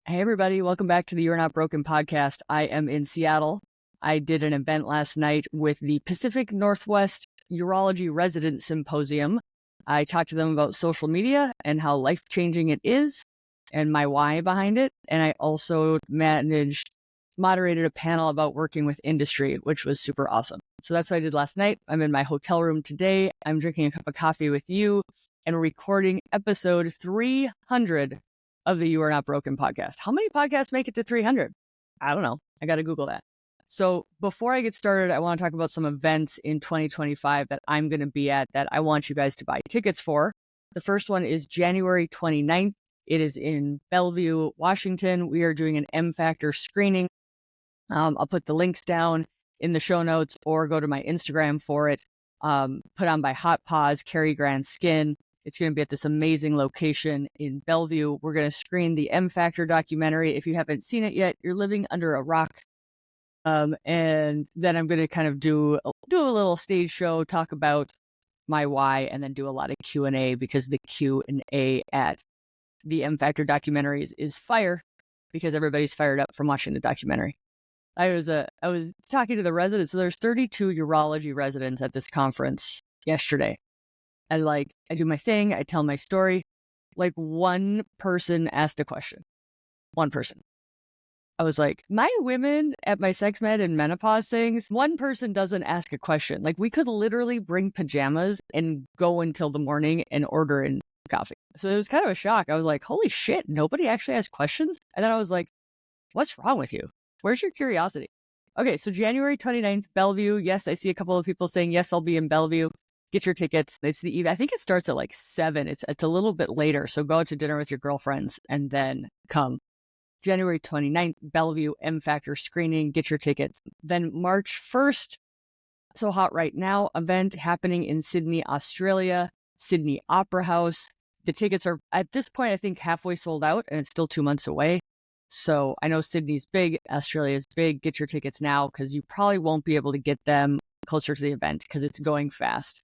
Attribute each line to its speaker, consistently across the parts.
Speaker 1: Hey, everybody. Welcome back to the You're Not Broken podcast. I am in Seattle. I did an event last night with the Pacific Northwest Urology Resident Symposium. I talked to them about social media and how life-changing it is and my why behind it. And I also moderated a panel about working with industry, which was super awesome. So that's what I did last night. I'm in my hotel room today. I'm drinking a cup of coffee with you and recording episode 300 of the You Are Not Broken podcast. How many podcasts make it to 300? I don't know. I got to Google that. So before I get started, I want to talk about some events in 2025 that I'm going to be at that I want you guys to buy tickets for. The first one is January 29th. It is in Bellevue, Washington. We are doing an M Factor screening. I'll put the links down in the show notes or go to my Instagram for it. Put on by Hot Paws, Carrie Grand Skin. It's going to be at this amazing location in Bellevue. We're going to screen the M Factor documentary. If you haven't seen it yet, you're living under a rock. And then I'm going to kind of do a little stage show, talk about my why, and then do a lot of Q&A because the Q&A at the M Factor documentaries is fire because everybody's fired up from watching the documentary. I was talking to the residents. So there's 32 urology residents at this conference yesterday. And I do my thing. I tell my story. One person asked a question. One person. I was like, my women at my sex med and menopause things, one person doesn't ask a question. We could literally bring pajamas and go until the morning and order in coffee. So it was kind of a shock. I was like, holy shit, nobody actually asked questions? And then I was like, what's wrong with you? Where's your curiosity? Okay, so January 29th, Bellevue. Yes, I see a couple of people saying, yes, I'll be in Bellevue. Get your tickets. It's the evening. I think it starts at 7. It's a little bit later. So go out to dinner with your girlfriends and then come. January 29th, Bellevue M Factor screening. Get your tickets. Then March 1st, So Hot Right Now event happening in Sydney, Australia, Sydney Opera House. The tickets are at this point, I think, halfway sold out and it's still 2 months away. So I know Sydney's big, Australia's big. Get your tickets now because you probably won't be able to get them closer to the event because it's going fast.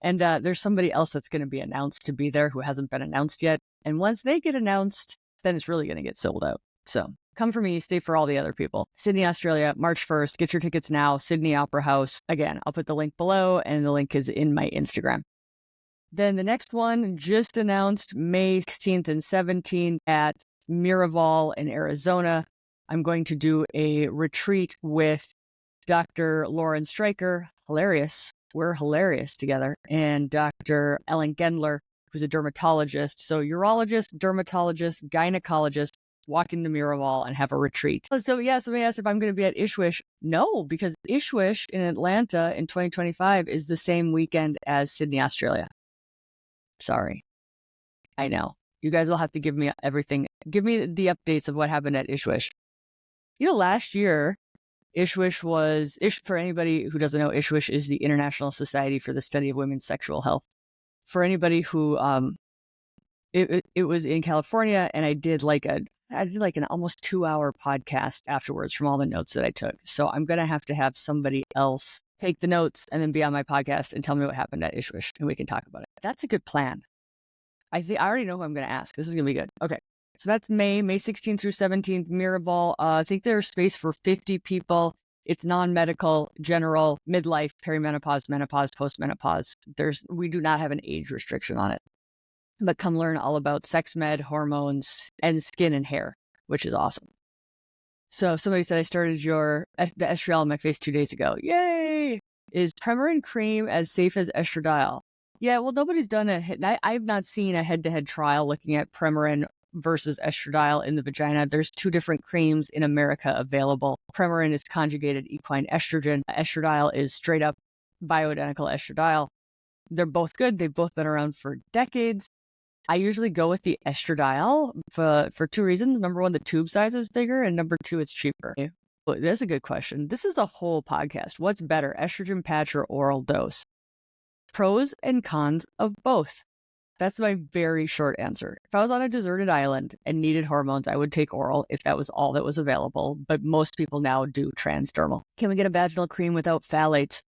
Speaker 1: And there's somebody else that's going to be announced to be there who hasn't been announced yet. And once they get announced, then it's really going to get sold out. So come for me, stay for all the other people. Sydney, Australia, March 1st. Get your tickets now. Sydney Opera House. Again, I'll put the link below and the link is in my Instagram. Then the next one just announced May 16th and 17th at Miraval in Arizona. I'm going to do a retreat with Dr. Lauren Stryker. Hilarious. We're hilarious together. And Dr. Ellen Gendler, who's a dermatologist. So urologist, dermatologist, gynecologist, walk into Miraval and have a retreat. So yeah, somebody asked if I'm going to be at Ishwish. No, because Ishwish in Atlanta in 2025 is the same weekend as Sydney, Australia. Sorry. I know. You guys will have to give me everything. Give me the updates of what happened at Ishwish. Last year, Ishwish was, for anybody who doesn't know, Ishwish is the International Society for the Study of Women's Sexual Health. For anybody who, it was in California, and I did an almost 2-hour podcast afterwards from all the notes that I took. So I'm going to have somebody else take the notes and then be on my podcast and tell me what happened at Ishwish, and we can talk about it. That's a good plan. I already know who I'm going to ask. This is going to be good. Okay. So that's May 16th through 17th, Miraval. I think there's space for 50 people. It's non-medical, general, midlife, perimenopause, menopause, postmenopause. We do not have an age restriction on it. But come learn all about sex med, hormones, and skin and hair, which is awesome. So somebody said I started the estradiol on my face 2 days ago. Yay! Is Premarin cream as safe as estradiol? Yeah, well, nobody's done I've not seen a head-to-head trial looking at Premarin versus estradiol in the vagina. There's 2 different creams in America available. Premarin is conjugated equine estrogen. Estradiol is straight up bioidentical estradiol. They're both good. They've both been around for decades. I usually go with the estradiol for 2 reasons. Number 1, the tube size is bigger, and number 2, it's cheaper. Well, that's a good question. This is a whole podcast. What's better, estrogen patch or oral dose? Pros and cons of both. That's my very short answer. If I was on a deserted island and needed hormones, I would take oral if that was all that was available. But most people now do transdermal. Can we get a vaginal cream without phthalates?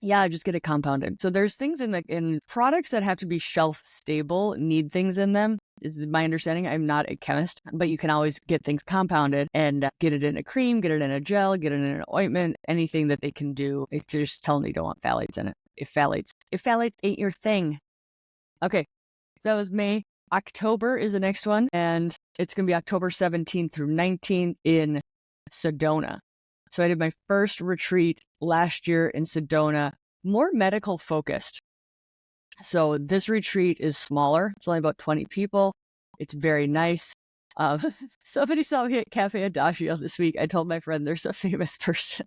Speaker 1: Yeah, just get it compounded. So there's things in products that have to be shelf stable, need things in them. is my understanding. I'm not a chemist, but you can always get things compounded and get it in a cream, get it in a gel, get it in an ointment, anything that they can do. It's just tell them you don't want phthalates in it. If phthalates ain't your thing. Okay, so that was May. October is the next one, and it's going to be October 17th through 19th in Sedona. So I did my first retreat last year in Sedona, more medical focused. So this retreat is smaller. It's only about 20 people. It's very nice. Somebody saw me at Cafe Adagio this week. I told my friend there's a famous person.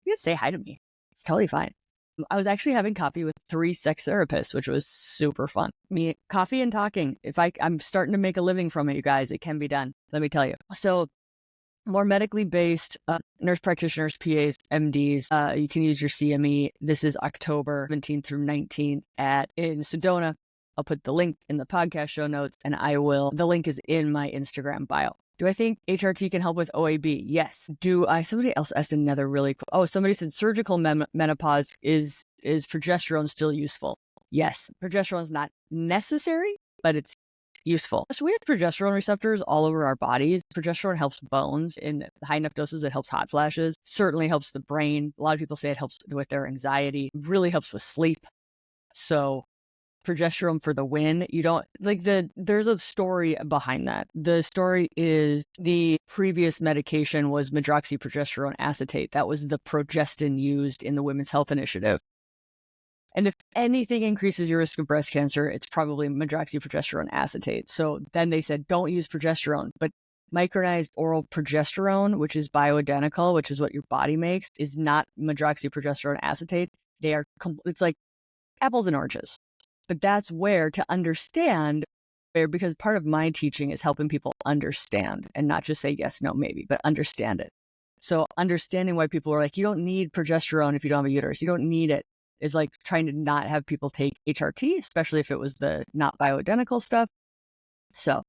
Speaker 1: You can say hi to me. It's totally fine. I was actually having coffee with 3 sex therapists, which was super fun. Coffee and talking. I'm starting to make a living from it, you guys. It can be done. Let me tell you. So more medically based nurse practitioners, PAs, MDs. You can use your CME. This is October 17th through 19th in Sedona. I'll put the link in the podcast show notes, and the link is in my Instagram bio. Do I think HRT can help with OAB? Yes. Somebody else asked another really cool. Somebody said surgical menopause is progesterone still useful? Yes. Progesterone is not necessary, but it's useful. So we have progesterone receptors all over our bodies. Progesterone helps bones in high enough doses. It helps hot flashes. Certainly helps the brain. A lot of people say it helps with their anxiety. Really helps with sleep. So progesterone for the win. There's a story behind that. The story is the previous medication was medroxyprogesterone acetate. That was the progestin used in the Women's Health Initiative. And if anything increases your risk of breast cancer, it's probably medroxyprogesterone acetate. So then they said, don't use progesterone, but micronized oral progesterone, which is bioidentical, which is what your body makes, is not medroxyprogesterone acetate. It's like apples and oranges. But that's where to understand, because part of my teaching is helping people understand and not just say yes, no, maybe, but understand it. So understanding why people are like, you don't need progesterone if you don't have a uterus. You don't need it is like trying to not have people take HRT, especially if it was the not bioidentical stuff. So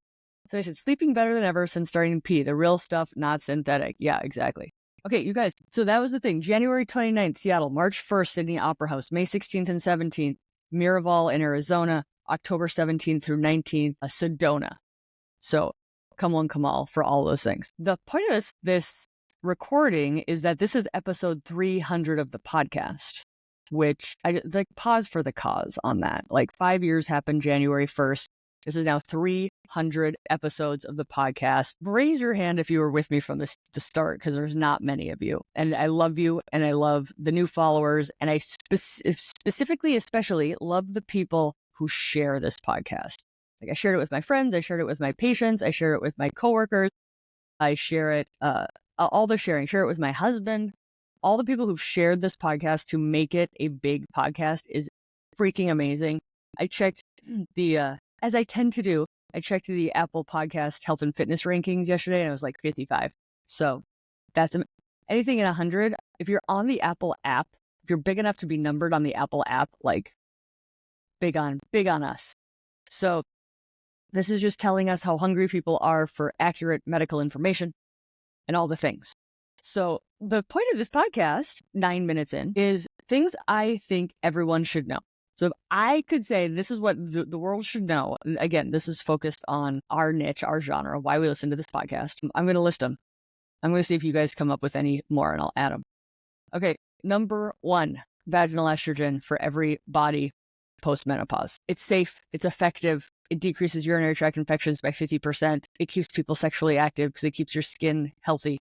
Speaker 1: I said sleeping better than ever since starting pee. The real stuff, not synthetic. Yeah, exactly. Okay, you guys. So that was the thing. January 29th, Seattle. March 1st, Sydney Opera House. May 16th and 17th. Miraval in Arizona, October 17th through 19th, Sedona. So come on, come all for all those things. The point of this recording is that this is episode 300 of the podcast, which I like pause for the cause on that. Like 5 years happened January 1st. This is now 300 episodes of the podcast. Raise your hand if you were with me from the start, because there's not many of you. And I love you, and I love the new followers. And I specifically, especially love the people who share this podcast. Like I shared it with my friends. I shared it with my patients. I share it with my coworkers. I share it, all the sharing, share it with my husband. All the people who've shared this podcast to make it a big podcast is freaking amazing. I checked as I tend to do, I checked the Apple Podcast health and fitness rankings yesterday, and it was like 55. So that's anything in 100. If you're on the Apple app, if you're big enough to be numbered on the Apple app, like big on us. So this is just telling us how hungry people are for accurate medical information and all the things. So the point of this podcast, 9 minutes in, is things I think everyone should know. So if I could say this is what the world should know, again, this is focused on our niche, our genre, why we listen to this podcast. I'm going to list them. I'm going to see if you guys come up with any more, and I'll add them. Okay, number 1, vaginal estrogen for every body post-menopause. It's safe. It's effective. It decreases urinary tract infections by 50%. It keeps people sexually active because it keeps your skin healthy.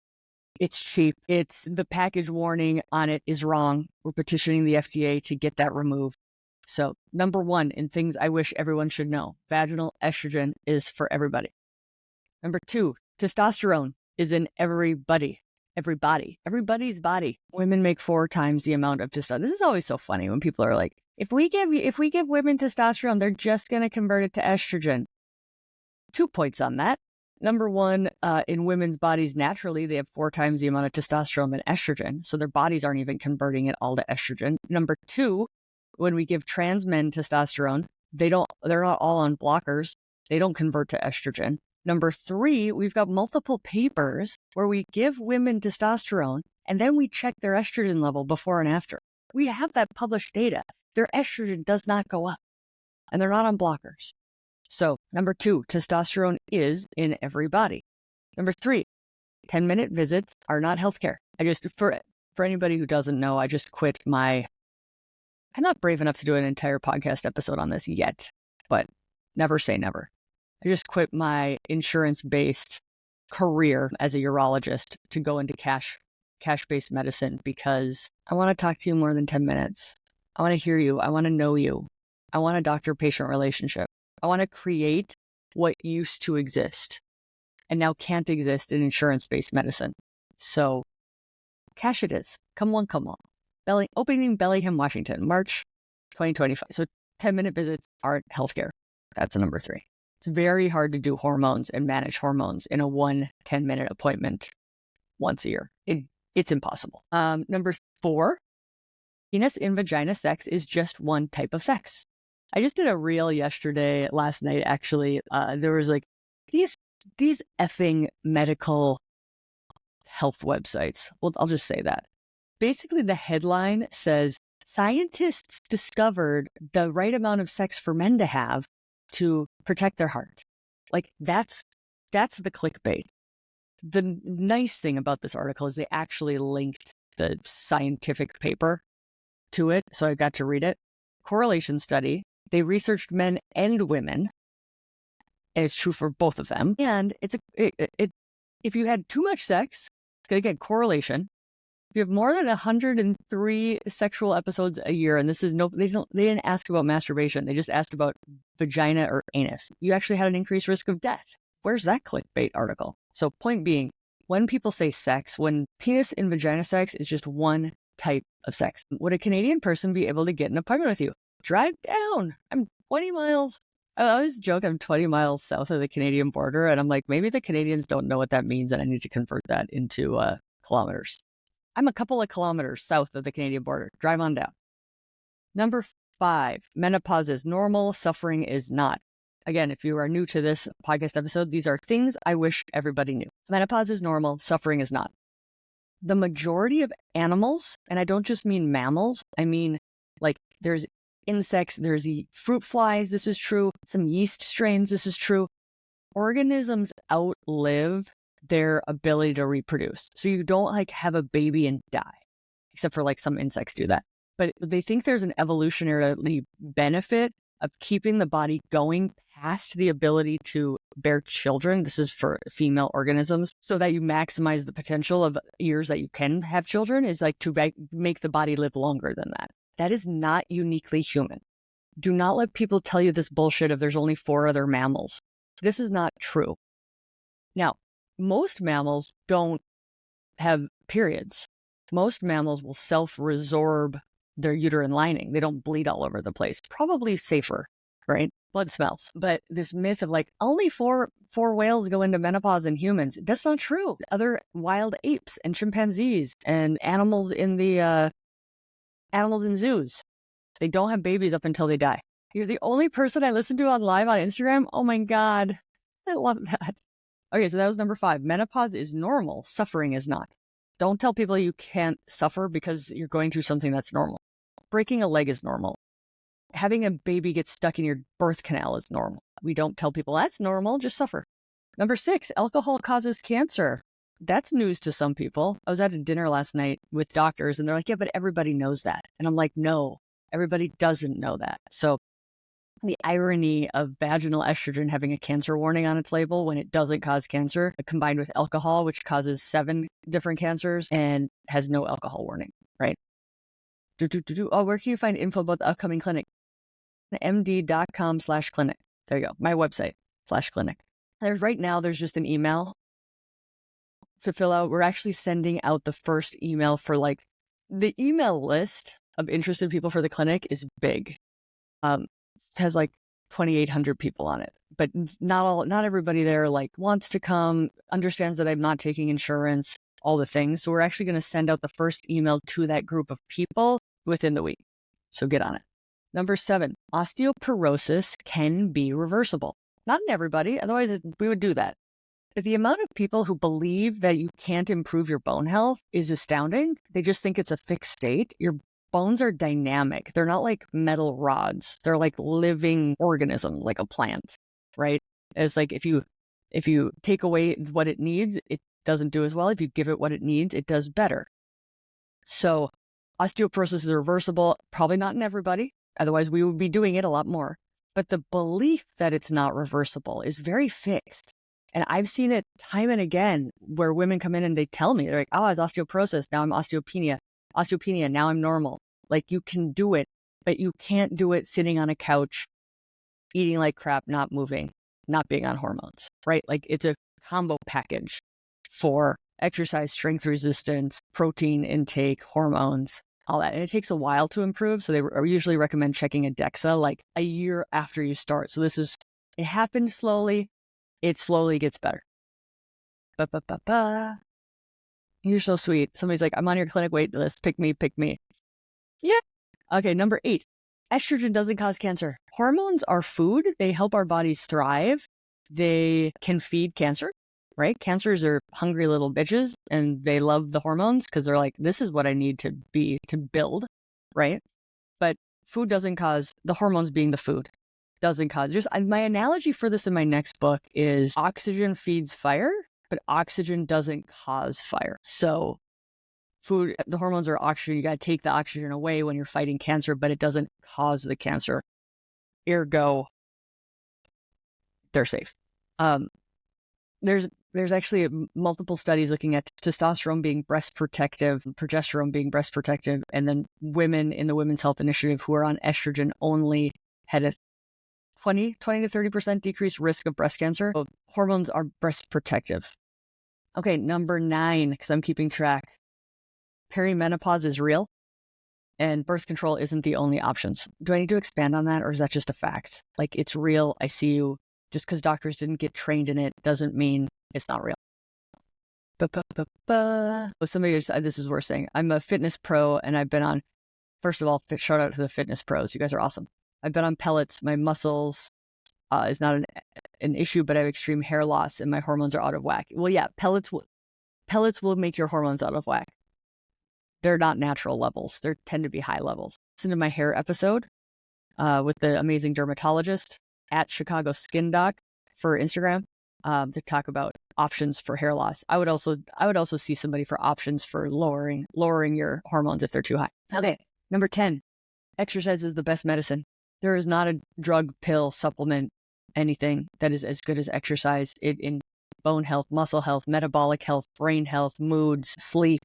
Speaker 1: It's cheap. The package warning on it is wrong. We're petitioning the FDA to get that removed. So number 1 in things I wish everyone should know, vaginal estrogen is for everybody. Number 2, testosterone is in everybody's body. Women make 4 times the amount of testosterone. This is always so funny when people are like, if we give women testosterone, they're just going to convert it to estrogen. 2 points on that. Number 1, in women's bodies, naturally, they have 4 times the amount of testosterone than estrogen. So their bodies aren't even converting it all to estrogen. Number 2, when we give trans men testosterone, they're not all on blockers. They don't convert to estrogen. Number 3, we've got multiple papers where we give women testosterone and then we check their estrogen level before and after. We have that published data. Their estrogen does not go up and they're not on blockers. So number 2, testosterone is in every body. Number 3, 10-minute visits are not healthcare. For anybody who doesn't know, I just quit I'm not brave enough to do an entire podcast episode on this yet, but never say never. I just quit my insurance-based career as a urologist to go into cash-based medicine because I want to talk to you more than 10 minutes. I want to hear you. I want to know you. I want a doctor-patient relationship. I want to create what used to exist and now can't exist in insurance-based medicine. So cash it is. Come on, come on. Opening Bellingham, Washington, March 2025. So 10-minute visits aren't healthcare. That's number 3. It's very hard to do hormones and manage hormones in a 10-minute appointment once a year. It's impossible. Number 4, penis in vagina sex is just one type of sex. I just did a reel last night actually. There was like these effing medical health websites. Well, I'll just say that. Basically, the headline says, scientists discovered the right amount of sex for men to have to protect their heart. Like, that's the clickbait. The nice thing about this article is they actually linked the scientific paper to it, so I got to read it. Correlation study. They researched men and women, and it's true for both of them. And if you had too much sex, it's going to get correlation. If you have more than 103 sexual episodes a year, and this is they didn't ask about masturbation. They just asked about vagina or anus. You actually had an increased risk of death. Where's that clickbait article? So point being, when people say sex, when penis in vagina sex is just one type of sex, would a Canadian person be able to get an appointment with you? Drive down. I'm 20 miles. I always joke I'm 20 miles south of the Canadian border, and I'm like, maybe the Canadians don't know what that means, and I need to convert that into kilometers. I'm a couple of kilometers south of the Canadian border. Drive on down. Number 5, menopause is normal, suffering is not. Again, if you are new to this podcast episode, these are things I wish everybody knew. Menopause is normal, suffering is not. The majority of animals, and I don't just mean mammals, I mean like there's insects, there's the fruit flies, this is true, some yeast strains, this is true. Organisms outlive their ability to reproduce. So you don't like have a baby and die, except for like some insects do that. But they think there's an evolutionary benefit of keeping the body going past the ability to bear children. This is for female organisms, so that you maximize the potential of years that you can have children, is like to make the body live longer than that. That is not uniquely human. Do not let people tell you this bullshit of there's only 4 other mammals. This is not true. Now, most mammals don't have periods. Most mammals will self-resorb their uterine lining. They don't bleed all over the place. Probably safer, right? Blood smells. But this myth of like only four whales go into menopause in humans, that's not true. Other wild apes and chimpanzees and animals in zoos, they don't have babies up until they die. You're the only person I listen to on live on Instagram. Oh my God. I love that. Okay, so that was number 5. Menopause is normal. Suffering is not. Don't tell people you can't suffer because you're going through something that's normal. Breaking a leg is normal. Having a baby get stuck in your birth canal is normal. We don't tell people that's normal, just suffer. Number 6, alcohol causes cancer. That's news to some people. I was at a dinner last night with doctors and they're like, yeah, but everybody knows that. And I'm like, no, everybody doesn't know that. So the irony of vaginal estrogen having a cancer warning on its label when it doesn't cause cancer, combined with alcohol, which causes 7 different cancers and has no alcohol warning, right? Oh, where can you find info about the upcoming clinic? md.com/clinic. There you go. My website /clinic. Right now, there's just an email to fill out. We're actually sending out the first email for like the email list of interested people for the clinic is big. It has like 2,800 people on it, but not everybody there like wants to come, understands that I'm not taking insurance, all the things. So we're actually going to send out the first email to that group of people within the week. So get on it. Number 7, osteoporosis can be reversible. Not in everybody, otherwise we would do that. But the amount of people who believe that you can't improve your bone health is astounding. They just think it's a fixed state. Your bones are dynamic. They're not like metal rods. They're like living organisms, like a plant. right? It's like if you take away what it needs, it doesn't do as well. If you give it what it needs, it does better. So osteoporosis is reversible, probably not in everybody. Otherwise, we would be doing it a lot more. But the belief that it's not reversible is very fixed. And I've seen it time and again where women come in and they tell me, they're like, oh, I was osteoporosis. Now I'm osteopenia. Osteopenia. Now I'm normal. Like, you can do it, but you can't do it sitting on a couch, eating like crap, not moving, not being on hormones, right? Like, it's a combo package for exercise, strength resistance, protein intake, hormones, all that. And it takes a while to improve. So they usually recommend checking a DEXA like a year after you start. So it happens slowly. It slowly gets better. You're so sweet. Somebody's like, I'm on your clinic wait list. Pick me, pick me. Yeah. Okay, number 8. Estrogen doesn't cause cancer. Hormones are food. They help our bodies thrive. They can feed cancer, right? Cancers are hungry little bitches, and they love the hormones because they're like, this is what I need to build, right? But food doesn't cause, the hormones being the food doesn't cause. Just my analogy for this in my next book is oxygen feeds fire, but oxygen doesn't cause fire. So food, the hormones are oxygen. You got to take the oxygen away when you're fighting cancer, but it doesn't cause the cancer. Ergo, they're safe. There's actually multiple studies looking at testosterone being breast protective, progesterone being breast protective, and then women in the Women's Health Initiative who are on estrogen only had a 20 to 30% decreased risk of breast cancer. So hormones are breast protective. Okay, number 9, because I'm keeping track. Perimenopause is real, and birth control isn't the only options. Do I need to expand on that, or is that just a fact? Like, it's real. I see you. Just because doctors didn't get trained in it doesn't mean it's not real. Somebody just, this is worth saying. I'm a fitness pro, and I've been on, first of all, shout out to the fitness pros. You guys are awesome. I've been on pellets. My muscles is not an issue, but I have extreme hair loss, and my hormones are out of whack. Well, yeah, pellets will make your hormones out of whack. They're not natural levels. They tend to be high levels. Listen to my hair episode with the amazing dermatologist at Chicago Skin Doc for Instagram to talk about options for hair loss. I would also see somebody for options for lowering your hormones if they're too high. Okay, number 10, exercise is the best medicine. There is not a drug, pill, supplement, anything that is as good as exercise in bone health, muscle health, metabolic health, brain health, moods, sleep.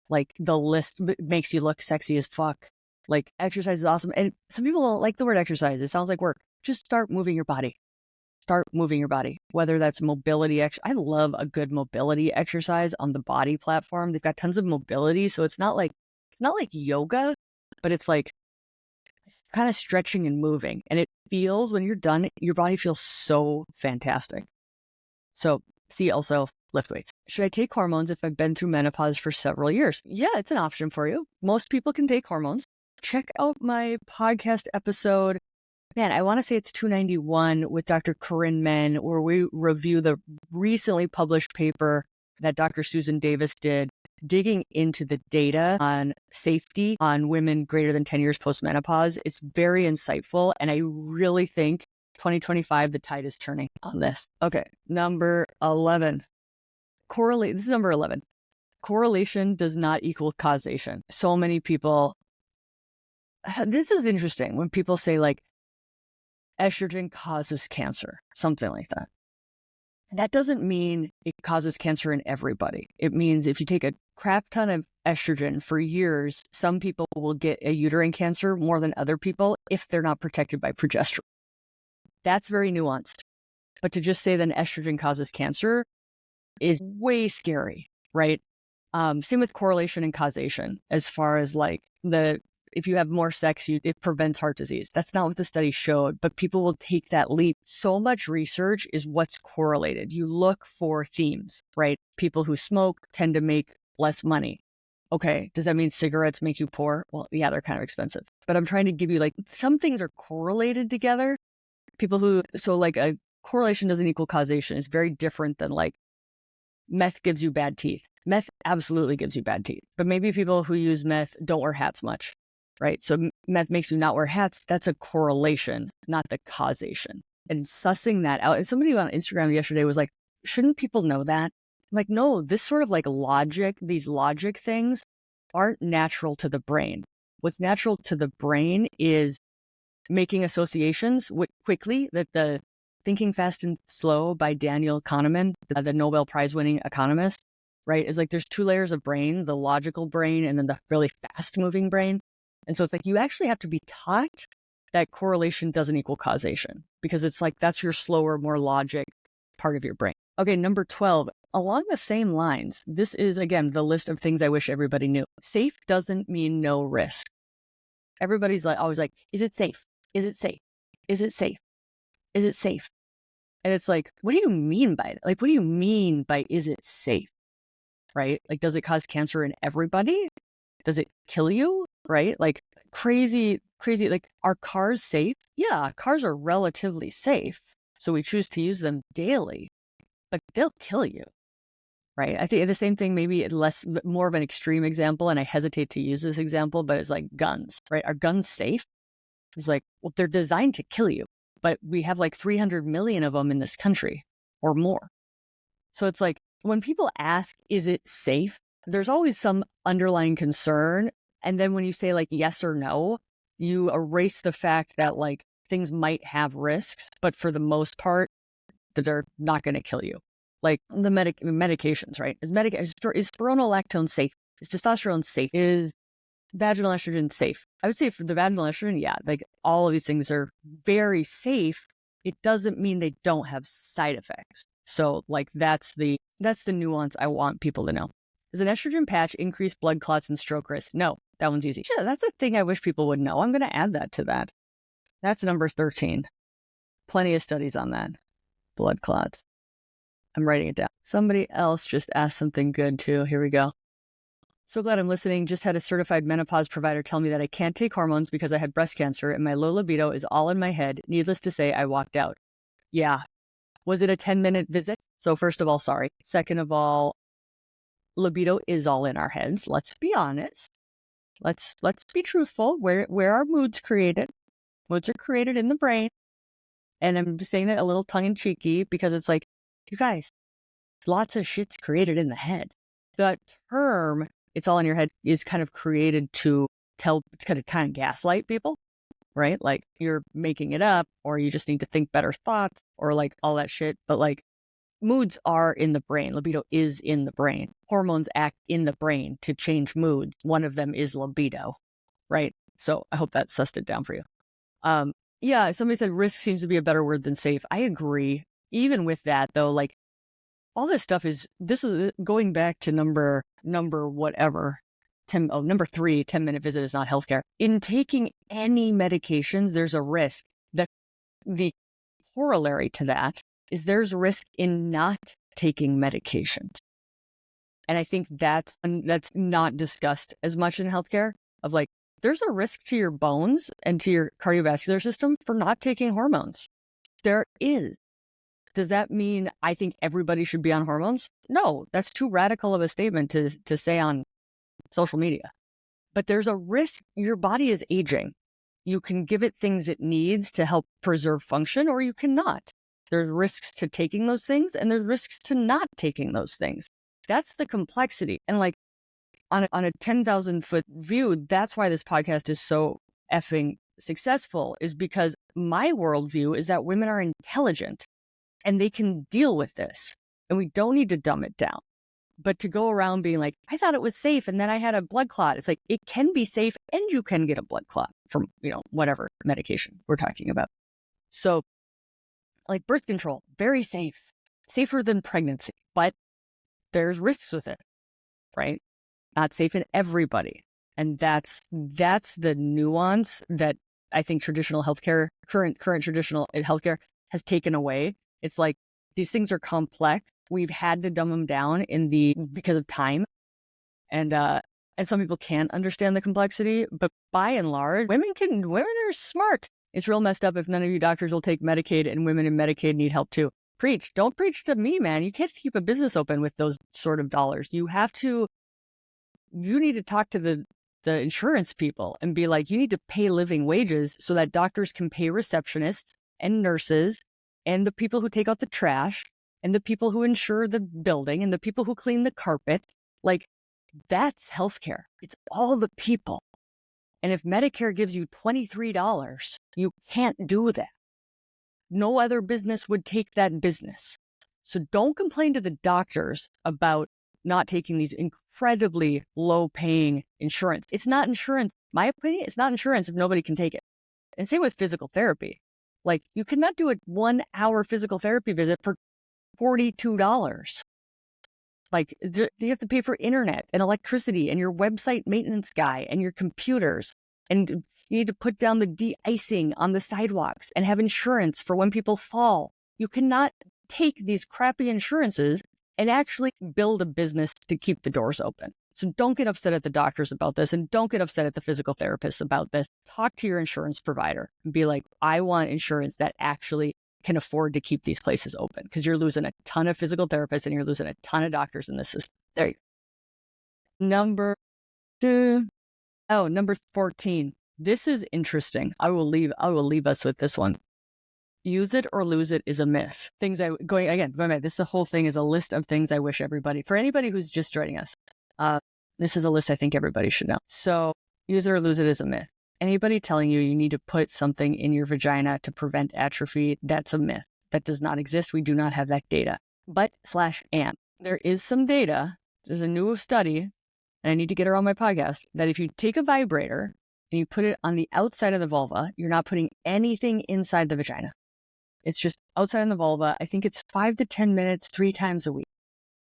Speaker 1: Like, the list makes you look sexy as fuck. Like, exercise is awesome. And some people don't like the word exercise. It sounds like work. Just start moving your body. Start moving your body. Whether that's mobility. I love a good mobility exercise on the body platform. They've got tons of mobility. So it's not like yoga, but it's like kind of stretching and moving. And it feels, when you're done, your body feels so fantastic. So see also lift weights. Should I take hormones if I've been through menopause for several years? Yeah, it's an option for you. Most people can take hormones. Check out my podcast episode. Man, I want to say it's 291 with Dr. Corinne Men, where we review the recently published paper that Dr. Susan Davis did, digging into the data on safety on women greater than 10 years post-menopause. It's very insightful, and I really think 2025, the tide is turning on this. Okay, number 11. This is number 11. Correlation does not equal causation. So many people, this is interesting when people say like, estrogen causes cancer, something like that. That doesn't mean it causes cancer in everybody. It means if you take a crap ton of estrogen for years, some people will get a uterine cancer more than other people if they're not protected by progesterone. That's very nuanced. But to just say that estrogen causes cancer is way scary, right? Same with correlation and causation, as far as like if you have more sex, it prevents heart disease. That's not what the study showed, but people will take that leap. So much research is what's correlated. You look for themes, right? People who smoke tend to make less money. Okay, does that mean cigarettes make you poor? Well, yeah, they're kind of expensive. But I'm trying to give you like, some things are correlated together. So like a correlation doesn't equal causation. It's very different than like meth gives you bad teeth. Meth absolutely gives you bad teeth. But maybe people who use meth don't wear hats much, right? So meth makes you not wear hats. That's a correlation, not the causation. and sussing that out. And somebody on Instagram yesterday was like, shouldn't people know that? I'm like, no, this sort of like logic, these logic things aren't natural to the brain. What's natural to the brain is making associations quickly. That the Thinking Fast and Slow by Daniel Kahneman, the Nobel Prize winning economist, right, is like there's two layers of brain, the logical brain and then the really fast moving brain. And so it's like you actually have to be taught that correlation doesn't equal causation, because it's like that's your slower, more logic part of your brain. Okay, number 12, along the same lines, this is, again, the list of things I wish everybody knew. Safe doesn't mean no risk. Everybody's like always like, is it safe? Is it safe? Is it safe? Is it safe? And it's like, what do you mean by it? Like, what do you mean by is it safe? Right? Like, does it cause cancer in everybody? Does it kill you? Right? Like crazy, like, are cars safe? Yeah, cars are relatively safe. So we choose to use them daily, but they'll kill you. Right? I think the same thing, maybe more of an extreme example, and I hesitate to use this example, but it's like guns, right? Are guns safe? It's like, well, they're designed to kill you, but we have like 300 million of them in this country or more. So it's like, when people ask, is it safe? There's always some underlying concern. And then when you say like yes or no, you erase the fact that like things might have risks, but for the most part, that they're not going to kill you. Like the medications, right? Is spironolactone safe? Is testosterone safe? Is vaginal estrogen safe? I would say for the vaginal estrogen, yeah, like all of these things are very safe. It doesn't mean they don't have side effects. So like that's the nuance I want people to know. Does an estrogen patch increase blood clots and stroke risk? No, that one's easy. Yeah, that's a thing I wish people would know. I'm going to add that to that. That's number 13. Plenty of studies on that. Blood clots. I'm writing it down. Somebody else just asked something good too. Here we go. So glad I'm listening. Just had a certified menopause provider tell me that I can't take hormones because I had breast cancer and my low libido is all in my head. Needless to say, I walked out. Yeah. Was it a 10-minute visit? So first of all, sorry. Second of all, libido is all in our heads. Let's be honest. Let's be truthful. Where are moods created? Moods are created in the brain. And I'm just saying that a little tongue in cheeky because it's like, you guys, lots of shit's created in the head. The term, it's all in your head, is kind of created to kind of gaslight people, right? Like you're making it up, or you just need to think better thoughts, or like all that shit. But like moods are in the brain. Libido is in the brain. Hormones act in the brain to change moods. One of them is libido, right? So I hope that sussed it down for you. Yeah, somebody said risk seems to be a better word than safe. I agree. Even with that though, like all this stuff is going back to number whatever, number 3, 10-minute visit is not healthcare. In taking any medications, there's a risk. That the corollary to that is there's risk in not taking medications. And I think that's not discussed as much in healthcare, of like, there's a risk to your bones and to your cardiovascular system for not taking hormones. There is. Does that mean I think everybody should be on hormones? No, that's too radical of a statement to say on social media. But there's a risk. Your body is aging. You can give it things it needs to help preserve function, or you cannot. There's risks to taking those things, and there's risks to not taking those things. That's the complexity. And like on a 10,000 foot view, that's why this podcast is so effing successful, is because my worldview is that women are intelligent and they can deal with this, and we don't need to dumb it down. But to go around being like, I thought it was safe and then I had a blood clot. It's like, it can be safe and you can get a blood clot from, whatever medication we're talking about. So like birth control, very safe, safer than pregnancy, but there's risks with it, right? Not safe in everybody. And that's the nuance that I think traditional healthcare, current traditional healthcare has taken away. It's like, these things are complex. We've had to dumb them down because of time. And some people can't understand the complexity, but by and large, women are smart. It's real messed up if none of you doctors will take Medicaid and women in Medicaid need help too. Don't preach to me, man. You can't keep a business open with those sort of dollars. You need to talk to the insurance people and be like, you need to pay living wages so that doctors can pay receptionists and nurses and the people who take out the trash and the people who insure the building and the people who clean the carpet. Like, that's healthcare. It's all the people. And if Medicare gives you $23, you can't do that. No other business would take that business. So don't complain to the doctors about not taking these incredibly low-paying insurance. It's not insurance. My opinion, it's not insurance if nobody can take it. And same with physical therapy. Like, you cannot do a 1-hour physical therapy visit for $42. Like, you have to pay for internet and electricity and your website maintenance guy and your computers. And you need to put down the de-icing on the sidewalks and have insurance for when people fall. You cannot take these crappy insurances and actually build a business to keep the doors open. So don't get upset at the doctors about this, and don't get upset at the physical therapists about this. Talk to your insurance provider and be like, I want insurance that actually can afford to keep these places open, because you're losing a ton of physical therapists and you're losing a ton of doctors in this system. There you go. Number 14. This is interesting. I will leave us with this one. Use it or lose it is a myth. Going back, this whole thing is a list of things I wish everybody, for anybody who's just joining us, this is a list I think everybody should know. So use it or lose it is a myth. Anybody telling you need to put something in your vagina to prevent atrophy, that's a myth. That does not exist. We do not have that data. But/and there is some data. There's a new study, and I need to get her on my podcast, that if you take a vibrator and you put it on the outside of the vulva, you're not putting anything inside the vagina. It's just outside of the vulva. I think it's 5 to 10 minutes, 3 times a week.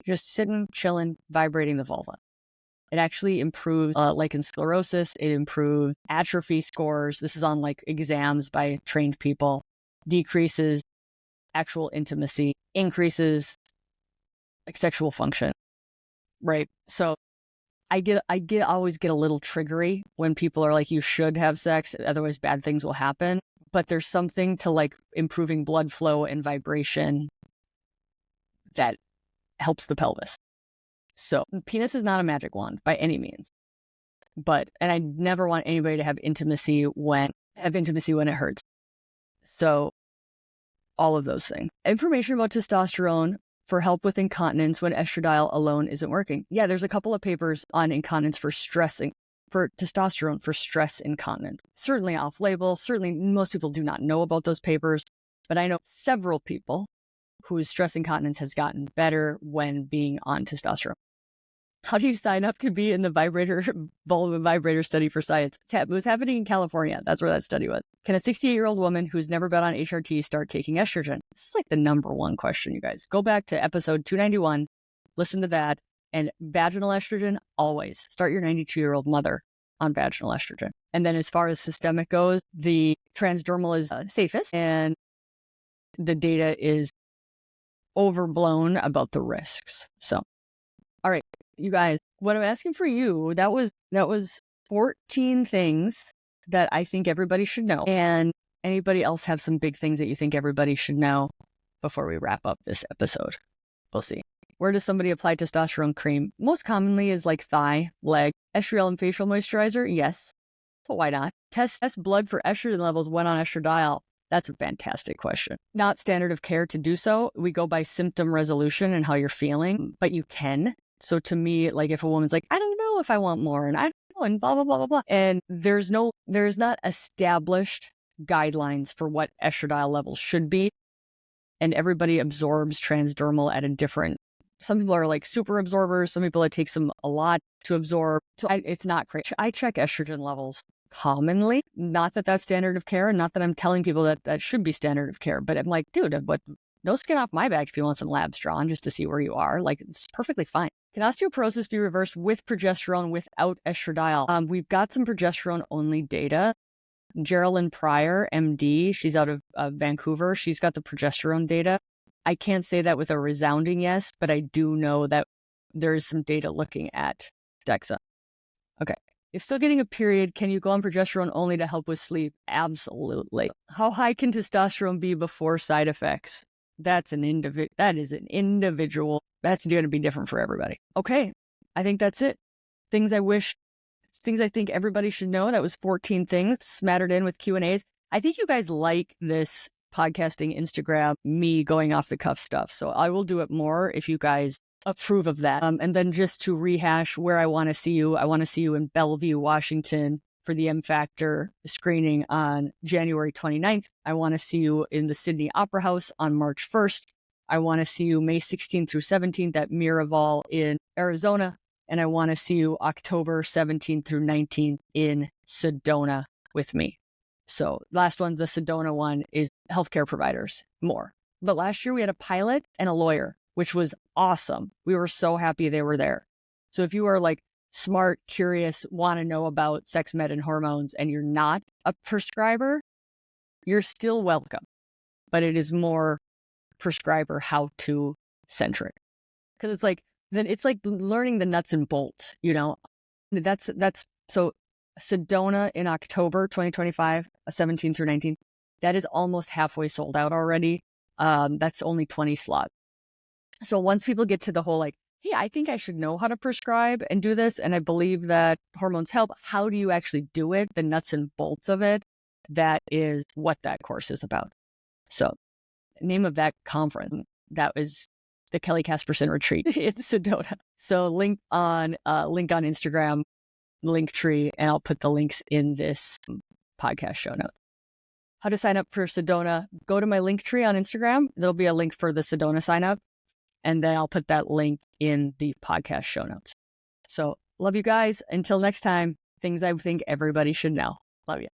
Speaker 1: You're just sitting, chilling, vibrating the vulva. It actually improves lichen sclerosis. It improves atrophy scores. This is on like exams by trained people. Decreases actual intimacy. Increases like sexual function. Right. So I always get a little triggery when people are like, you should have sex, otherwise bad things will happen. But there's something to like improving blood flow and vibration that helps the pelvis. So penis is not a magic wand by any means. And I never want anybody to have intimacy when it hurts. So all of those things. Information about testosterone for help with incontinence when estradiol alone isn't working. Yeah, there's a couple of papers on incontinence for testosterone for stress incontinence. Certainly off-label. Certainly most people do not know about those papers, but I know several people whose stress incontinence has gotten better when being on testosterone. How do you sign up to be in the vulva vibrator study for science? It was happening in California. That's where that study was. Can a 68-year-old woman who's never been on HRT start taking estrogen? This is like the number one question, you guys. Go back to episode 291, listen to that. And vaginal estrogen, always start your 92-year-old mother on vaginal estrogen. And then as far as systemic goes, the transdermal is safest, and the data is overblown about the risks. So, all right, you guys, what I'm asking for you, that was 14 things that I think everybody should know. And anybody else have some big things that you think everybody should know before we wrap up this episode? We'll see. Where does somebody apply testosterone cream? Most commonly is like thigh, leg, estriol and facial moisturizer. Yes. So why not? Test blood for estrogen levels when on estradiol. That's a fantastic question. Not standard of care to do so. We go by symptom resolution and how you're feeling, but you can. So to me, like if a woman's like, I don't know if I want more, and I don't know, and blah, blah, blah, blah, blah. And there's not established guidelines for what estradiol levels should be. And everybody absorbs transdermal at a different. Some people are like super absorbers. Some people, it takes them a lot to absorb. So it's not great. I check estrogen levels commonly. Not that that's standard of care, and not that I'm telling people that that should be standard of care. But I'm like, dude, but no skin off my back if you want some labs drawn just to see where you are. Like, it's perfectly fine. Can osteoporosis be reversed with progesterone without estradiol? We've got some progesterone-only data. Geraldine Pryor, MD, she's out of Vancouver. She's got the progesterone data. I can't say that with a resounding yes, but I do know that there is some data looking at DEXA. Okay. If still getting a period, can you go on progesterone only to help with sleep? Absolutely. How high can testosterone be before side effects? That is an individual. That's going to be different for everybody. Okay. I think that's it. Things I think everybody should know. That was 14 things smattered in with Q&As. I think you guys like this podcasting, Instagram, me going off the cuff stuff. So I will do it more if you guys approve of that. And then just to rehash where I want to see you, I want to see you in Bellevue, Washington for the M Factor screening on January 29th. I want to see you in the Sydney Opera House on March 1st. I want to see you May 16th through 17th at Miraval in Arizona. And I want to see you October 17th through 19th in Sedona with me. So last one, the Sedona one, is healthcare providers more. But last year we had a pilot and a lawyer, which was awesome. We were so happy they were there. So if you are like smart, curious, want to know about sex med and hormones, and you're not a prescriber, you're still welcome. But it is more prescriber how-to centric. Because it's like learning the nuts and bolts, you know. That's so Sedona in October 2025, 17 through 19. That is almost halfway sold out already. That's only 20 slots. So once people get to the whole like, hey, I think I should know how to prescribe and do this, and I believe that hormones help, how do you actually do it? The nuts and bolts of it, that is what that course is about. So name of that conference, that was the Kelly Casperson retreat in Sedona. So link on Instagram, Linktree, and I'll put the links in this podcast show notes. How to sign up for Sedona, go to my Linktree on Instagram. There'll be a link for the Sedona sign up, and then I'll put that link in the podcast show notes. So love you guys. Until next time, things I think everybody should know. Love you.